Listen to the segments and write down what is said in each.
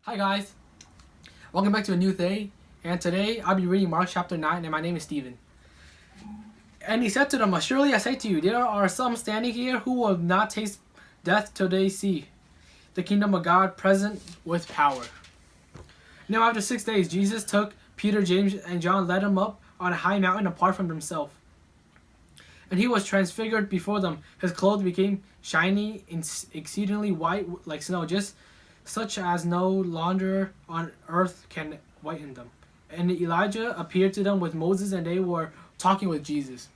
Hi guys, welcome back to a new day, and today I'll be reading Mark chapter 9, and my name is Stephen. And he said to them, "Surely I say to you, there are some standing here who will not taste death till they see the kingdom of God present with power." Now after 6 days, Jesus took Peter, James, and John, led them up on a high mountain apart from himself. And he was transfigured before them. His clothes became shiny and exceedingly white like snow, just such as no launderer on earth can whiten them. And Elijah appeared to them with Moses, and they were talking with Jesus.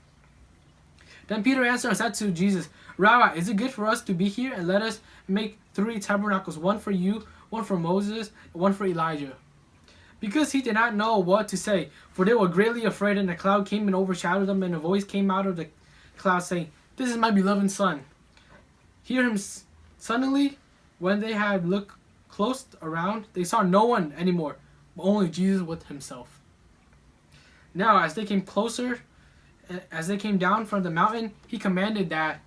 Then Peter answered and said to Jesus, "Rabbi, is it good for us to be here? And let us make 3 tabernacles, one for you, one for Moses, and one for Elijah." Because he did not know what to say, for they were greatly afraid, and a cloud came and overshadowed them, and a voice came out of the cloud saying, "This is my beloved son. Hear him." Suddenly, when they had looked close around, they saw no one anymore, but only Jesus with himself. Now, as they came down from the mountain, he commanded that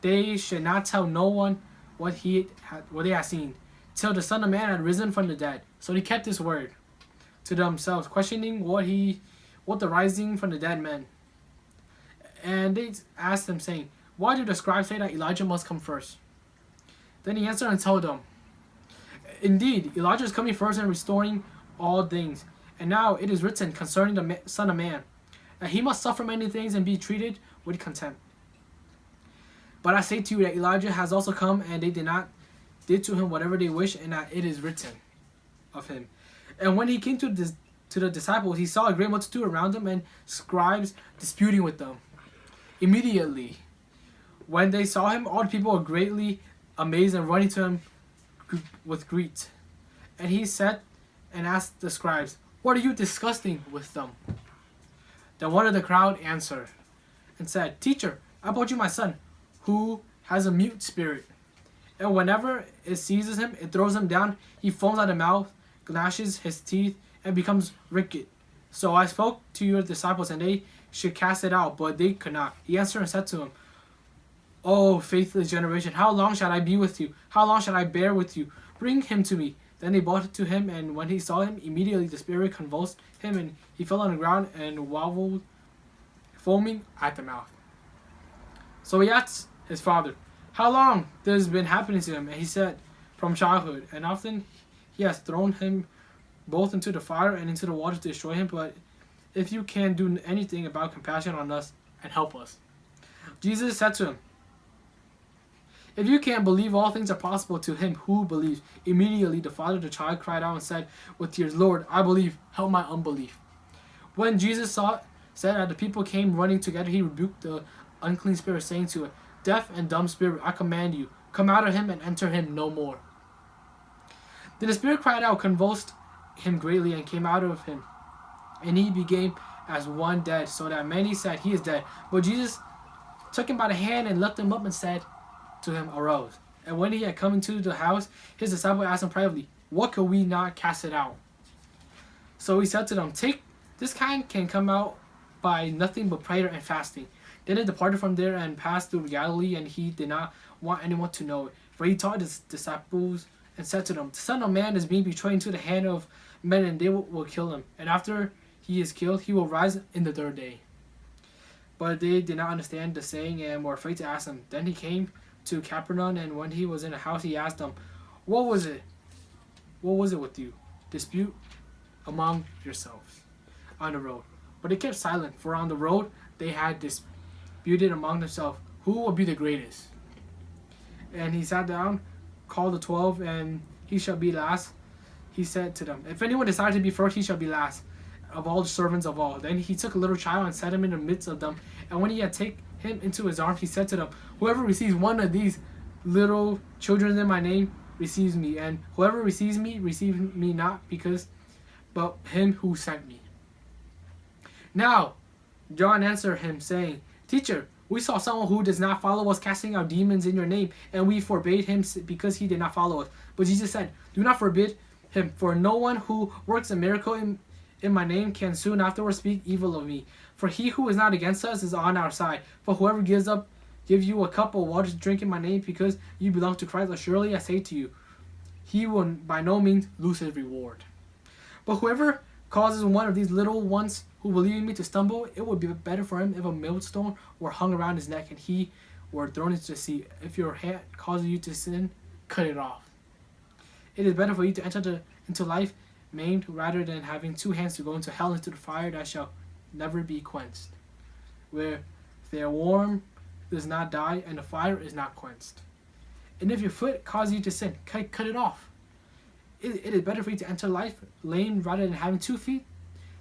they should not tell no one what they had seen, till the Son of Man had risen from the dead. So they kept his word to themselves, questioning what the rising from the dead meant. And they asked him, saying, "Why do the scribes say that Elijah must come first?" Then he answered and told them, "Indeed, Elijah is coming first and restoring all things. And now it is written concerning the Son of Man, that he must suffer many things and be treated with contempt. But I say to you that Elijah has also come, and they did to him whatever they wished, and that it is written of him." And when he came to the disciples, he saw a great multitude around him, and scribes disputing with them. Immediately, when they saw him, all the people were greatly amazed and running to him with greet. And he said and asked the scribes, "What are you discussing with them?" Then one of the crowd answered and said, "Teacher, I brought you my son, who has a mute spirit. And whenever it seizes him, it throws him down. He foams at the mouth, gnashes his teeth, and becomes wicked. So I spoke to your disciples, and they should cast it out, but they could not." He answered and said to him, "O faithless generation, how long shall I be with you? How long shall I bear with you? Bring him to me." Then they brought it to him, and when he saw him, immediately the spirit convulsed him, and he fell on the ground and wobbled, foaming at the mouth. So he asked his father, "How long this has been happening to him?" And he said, "From childhood, and often he has thrown him both into the fire and into the water to destroy him. But if you can do anything about compassion on us and help us." Jesus said to him, "If you can believe, all things are possible to him who believes." Immediately the father of the child cried out and said with tears, "Lord, I believe, help my unbelief." When Jesus said that the people came running together, he rebuked the unclean spirit, saying to it, "Deaf and dumb spirit, I command you, come out of him and enter him no more." Then the spirit cried out, convulsed him greatly, and came out of him. And he became as one dead, so that many said, "He is dead." But Jesus took him by the hand and lifted him up and said to him, "Arise." And when he had come into the house, his disciples asked him privately, "What could we not cast it out?" So he said to them, "This kind can come out by nothing but prayer and fasting." Then they departed from there and passed through Galilee, and he did not want anyone to know it. For he taught his disciples and said to them, "The Son of Man is being betrayed into the hand of men, and they will kill him. And after he is killed, he will rise in the 3rd day." But they did not understand the saying and were afraid to ask him. Then he came to Capernaum, and when he was in the house, he asked them, What was it with you? Dispute among yourselves on the road." But they kept silent, for on the road they had disputed among themselves, who will be the greatest. And he sat down, called the 12, and he shall be last. He said to them, "If anyone decides to be first, he shall be last of all the servants of all." Then he took a little child and set him in the midst of them. And when he had taken him into his arms, he said to them, "Whoever receives one of these little children in my name receives me. And whoever receives me not but him who sent me." Now John answered him, saying, "Teacher, we saw someone who does not follow us casting out demons in your name, and we forbade him because he did not follow us." But Jesus said, "Do not forbid him, for no one who works a miracle in my name can soon afterwards speak evil of me. For he who is not against us is on our side. For whoever gives you a cup of water to drink in my name because you belong to Christ, surely I say to you, he will by no means lose his reward. But whoever causes one of these little ones who believe in me to stumble, it would be better for him if a millstone were hung around his neck and he were thrown into the sea. If your hand causes you to sin, cut it off. It is better for you to enter into life maimed rather than having 2 hands to go into hell, into the fire that shall never be quenched, where their warmth does not die and the fire is not quenched. And if your foot causes you to sin, cut it off. It is better for you to enter life lame rather than having 2 feet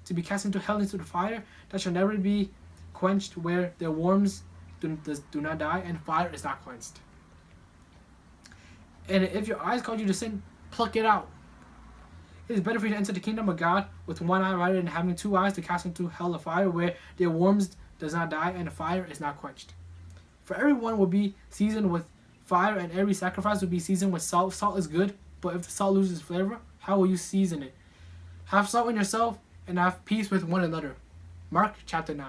to be cast into hell, into the fire that shall never be quenched, where their worms do not die and fire is not quenched. And if your eyes cause you to sin, pluck it out. It is better for you to enter the kingdom of God with 1 eye rather than having 2 eyes to cast into hell of fire, where their worms does not die and the fire is not quenched. For everyone will be seasoned with fire, and every sacrifice will be seasoned with salt. Salt is good, but if the salt loses flavor, how will you season it? Have salt in yourself and have peace with one another. Mark chapter 9.